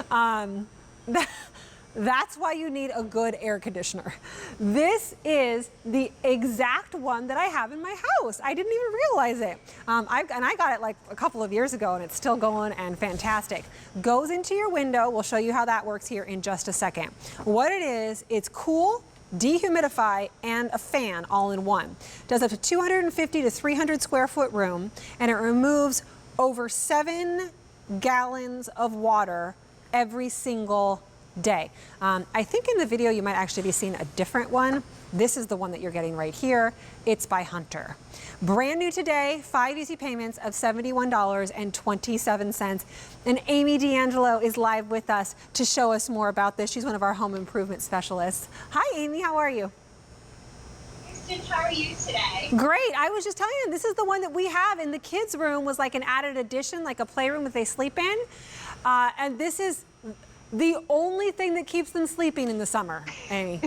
but that's why you need a good air conditioner. This is the exact one that I have in my house. I didn't even realize it. I got it like a couple of years ago, and it's still going and fantastic. Goes into your window. We'll show you how that works here in just a second. What it is, it's cool, dehumidify, and a fan all in one. Does up to 250 to 300 square foot room, and it removes over 7 gallons of water every single day. I think in the video you might actually be seeing a different one. This is the one that you're getting right here. It's by Hunter. Brand new today, 5 easy payments of $71.27. And Amy D'Angelo is live with us to show us more about this. She's one of our home improvement specialists. Hi, Amy, how are you? How are you today? Great. I was just telling you, this is the one that we have in the kids' room, was like an added addition, like a playroom that they sleep in. And this is the only thing that keeps them sleeping in the summer, Amy.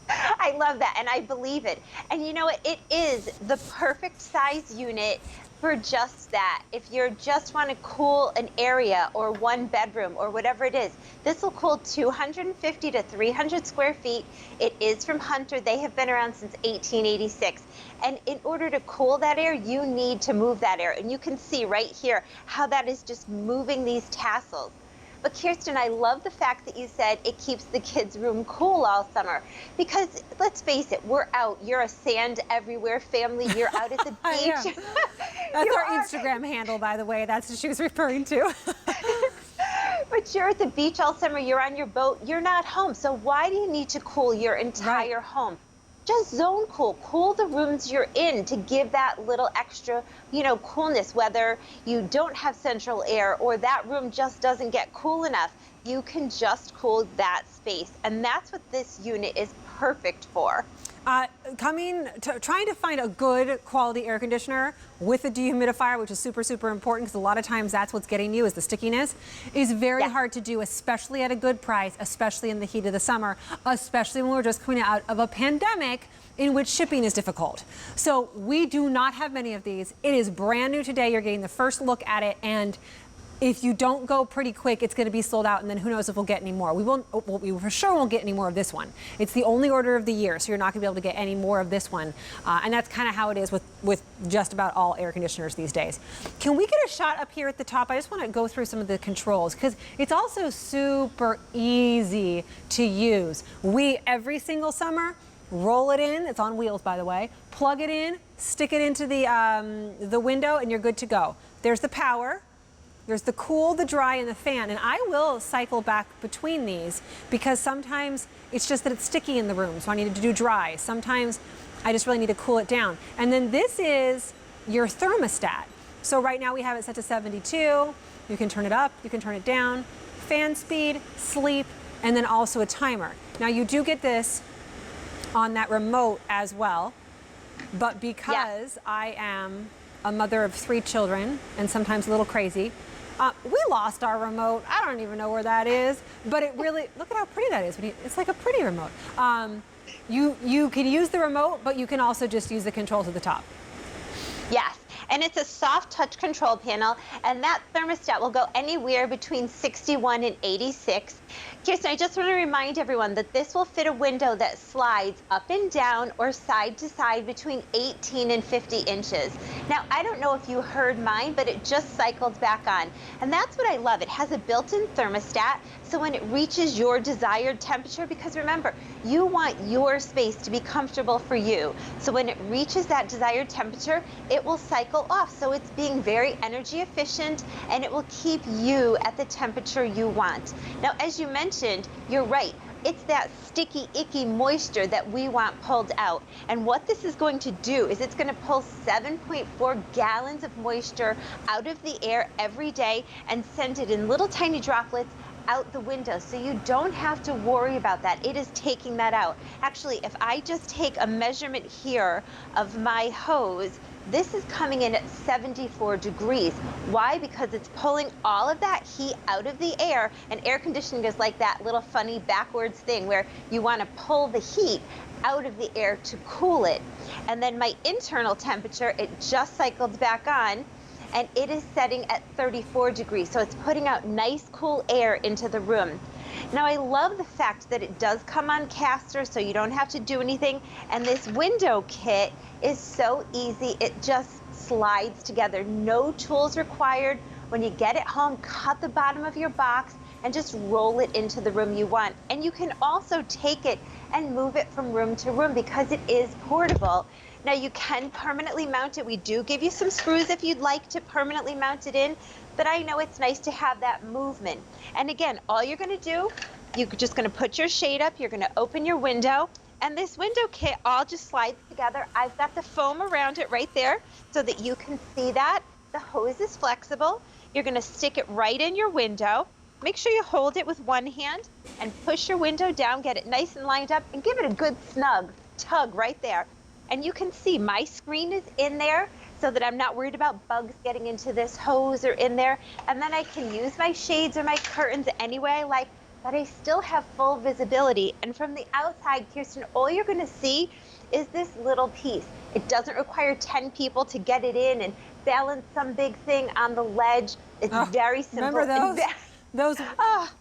I love that, and I believe it. And you know what? It is the perfect size unit for just that. If you just want to cool an area or one bedroom or whatever it is, this will cool 250 to 300 square feet. It is from Hunter. They have been around since 1886. And in order to cool that air, you need to move that air. And you can see right here how that is just moving these tassels. But Kirsten, I love the fact that you said it keeps the kids' room cool all summer. Because let's face it, we're out. You're a sand everywhere family. You're out at the beach. That's our Instagram handle, by the way. That's what she was referring to. But you're at the beach all summer. You're on your boat. You're not home. So why do you need to cool your entire home? Just zone cool. Cool the rooms you're in to give that little extra, coolness, whether you don't have central air or that room just doesn't get cool enough. You can just cool that space. And that's what this unit is perfect for. Trying to find a good quality air conditioner with a dehumidifier, which is super, super important, because a lot of times that's what's getting you is the stickiness, is very hard to do, especially at a good price, especially in the heat of the summer, especially when we're just coming out of a pandemic in which shipping is difficult. So we do not have many of these. It is brand new today. You're getting the first look at it, and if you don't go pretty quick, it's going to be sold out, and then who knows if we'll get any more. We for sure won't get any more of this one. It's the only order of the year, so you're not going to be able to get any more of this one. And that's kind of how it is with just about all air conditioners these days. Can we get a shot up here at the top? I just want to go through some of the controls, because it's also super easy to use. Every single summer, roll it in. It's on wheels, by the way. Plug it in, stick it into the window, and you're good to go. There's the power. There's the cool, the dry, and the fan. And I will cycle back between these because sometimes it's just that it's sticky in the room, so I need to do dry. Sometimes I just really need to cool it down. And then this is your thermostat. So right now we have it set to 72. You can turn it up, you can turn it down, fan speed, sleep, and then also a timer. Now you do get this on that remote as well, but because I am a mother of 3 children and sometimes a little crazy, we lost our remote. I don't even know where that is, but it really, look at how pretty that is. It's like a pretty remote. You can use the remote, but you can also just use the controls at the top. Yes, and it's a soft touch control panel, and that thermostat will go anywhere between 61 and 86. Kirsten, I just want to remind everyone that this will fit a window that slides up and down or side to side between 18 and 50 inches. Now, I don't know if you heard mine, but it just cycled back on. And that's what I love. It has a built-in thermostat, so when it reaches your desired temperature, because remember, you want your space to be comfortable for you. So when it reaches that desired temperature, it will cycle off. So it's being very energy efficient, and it will keep you at the temperature you want. Now, as you mentioned, you're right. It's that sticky, icky moisture that we want pulled out. And what this is going to do is it's going to pull 7.4 gallons of moisture out of the air every day and send it in little tiny droplets out the window. So you don't have to worry about that. It is taking that out. Actually, if I just take a measurement here of my hose, this is coming in at 74 degrees. Why? Because it's pulling all of that heat out of the air, and air conditioning is like that little funny backwards thing where you want to pull the heat out of the air to cool it. And then my internal temperature, it just cycled back on, and it is setting at 34 degrees. So it's putting out nice, cool air into the room. Now, I love the fact that it does come on casters, so you don't have to do anything. And this window kit is so easy. It just slides together. No tools required. When you get it home, cut the bottom of your box and just roll it into the room you want. And you can also take it and move it from room to room because it is portable. Now, you can permanently mount it. We do give you some screws if you'd like to permanently mount it in, but I know it's nice to have that movement. And again, all you're going to do, you're just going to put your shade up, you're going to open your window, and this window kit all just slides together. I've got the foam around it right there so that you can see that. The hose is flexible. You're going to stick it right in your window. Make sure you hold it with one hand and push your window down, get it nice and lined up, and give it a good snug tug right there. And you can see my screen is in there so that I'm not worried about bugs getting into this hose or in there. And then I can use my shades or my curtains any way I like, but I still have full visibility. And from the outside, Kirsten, all you're going to see is this little piece. It doesn't require 10 people to get it in and balance some big thing on the ledge. It's very simple. Remember those?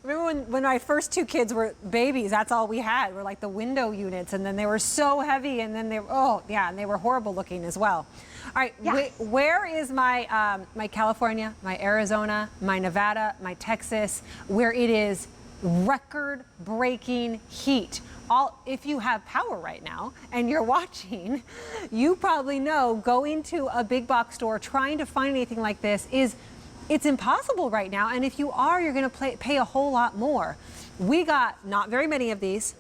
Remember when my first two kids were babies, that's all we had, were like the window units, and then they were so heavy, and then they were, and they were horrible looking as well. All right, Yes. where is my my California, my Arizona, my Nevada, my Texas, where it is record-breaking heat? If you have power right now and you're watching, you probably know going to a big box store trying to find anything like this it's impossible right now, and if you are, you're going to pay a whole lot more. We got not very many of these,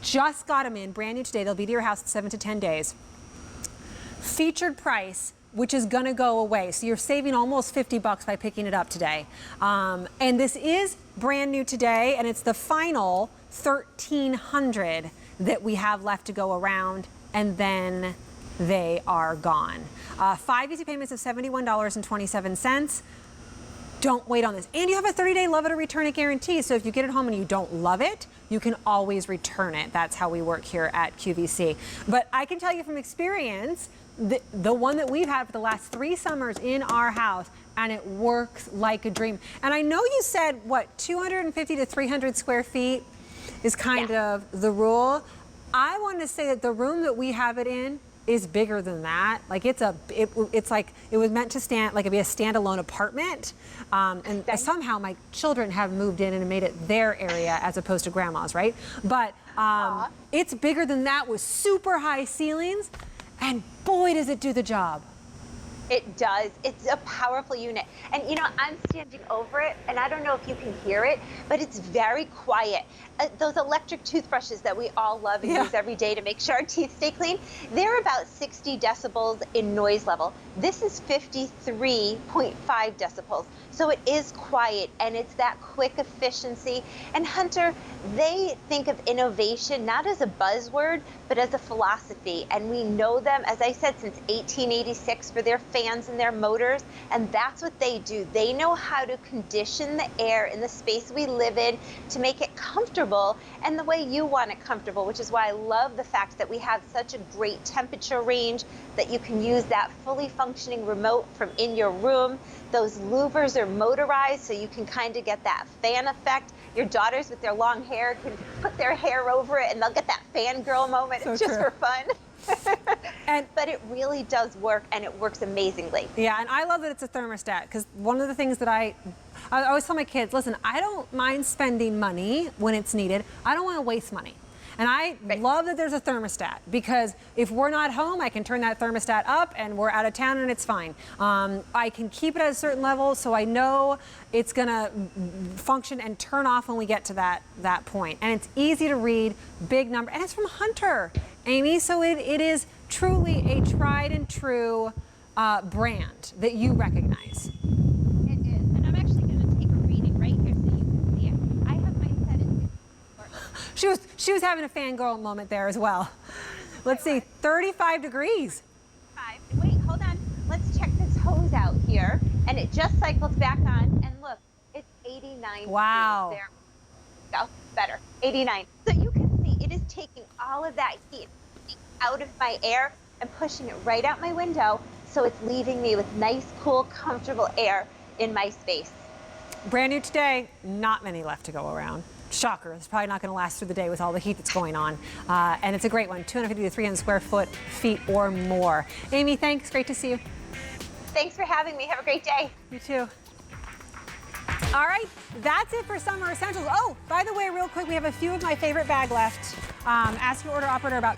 just got them in, brand new today. They'll be to your house in 7 to 10 days. Featured price, which is going to go away, so you're saving almost 50 bucks by picking it up today. And this is brand new today, and it's the final 1,300 that we have left to go around, and then they are gone. 5 easy payments of $71.27. Don't wait on this. And you have a 30-day love it or return it guarantee. So if you get it home and you don't love it, you can always return it. That's how we work here at QVC. But I can tell you from experience, the one that we've had for the last 3 summers in our house, and it works like a dream. And I know you said, 250 to 300 square feet is kind of the rule. I want to say that the room that we have it in is bigger than that. Like it's like it was meant to be a standalone apartment, and somehow my children have moved in and made it their area as opposed to grandma's, right? But it's bigger than that with super high ceilings, and boy does it do the job. It does. It's a powerful unit. And I'm standing over it, and I don't know if you can hear it, but it's very quiet. Those electric toothbrushes that we all love and use every day to make sure our teeth stay clean, they're about 60 decibels in noise level. This is 53.5 decibels. So it is quiet, and it's that quick efficiency. And Hunter, they think of innovation not as a buzzword, but as a philosophy. And we know them, as I said, since 1886 for their fans and their motors. And that's what they do. They know how to condition the air in the space we live in to make it comfortable and the way you want it comfortable, which is why I love the fact that we have such a great temperature range that you can use that fully functioning remote from in your room. Those louvers are motorized, so you can kind of get that fan effect. Your daughters with their long hair can put their hair over it and they'll get that fangirl moment. So it's just true. for fun. But it really does work, and it works amazingly. Yeah, and I love that it's a thermostat, because one of the things that I always tell my kids, listen, I don't mind spending money when it's needed. I don't want to waste money. And I love that there's a thermostat, because if we're not home, I can turn that thermostat up and we're out of town and it's fine. I can keep it at a certain level so I know it's going to function and turn off when we get to that point. And it's easy to read, big number, and it's from Hunter, Amy, so it is truly a tried and true brand that you recognize. It is. And I'm actually going to take a reading right here so you can see it. I have mine set at She was having a fangirl moment there as well. Let's see, 35 degrees. Wait, hold on. Let's check this hose out here. And it just cycles back on. And look, it's 89 Wow. degrees there. Go, better. 89. So you can see it is taking all of that heat out of my air and pushing it right out my window so it's leaving me with nice, cool, comfortable air in my space. Brand new today, not many left to go around. Shocker, it's probably not going to last through the day with all the heat that's going on. And it's a great one, 250 to 300 square feet or more. Amy, thanks, great to see you. Thanks for having me. Have a great day. You too. All right, that's it for Summer Essentials. Oh, by the way, real quick, we have a few of my favorite bag left. Ask your order operator about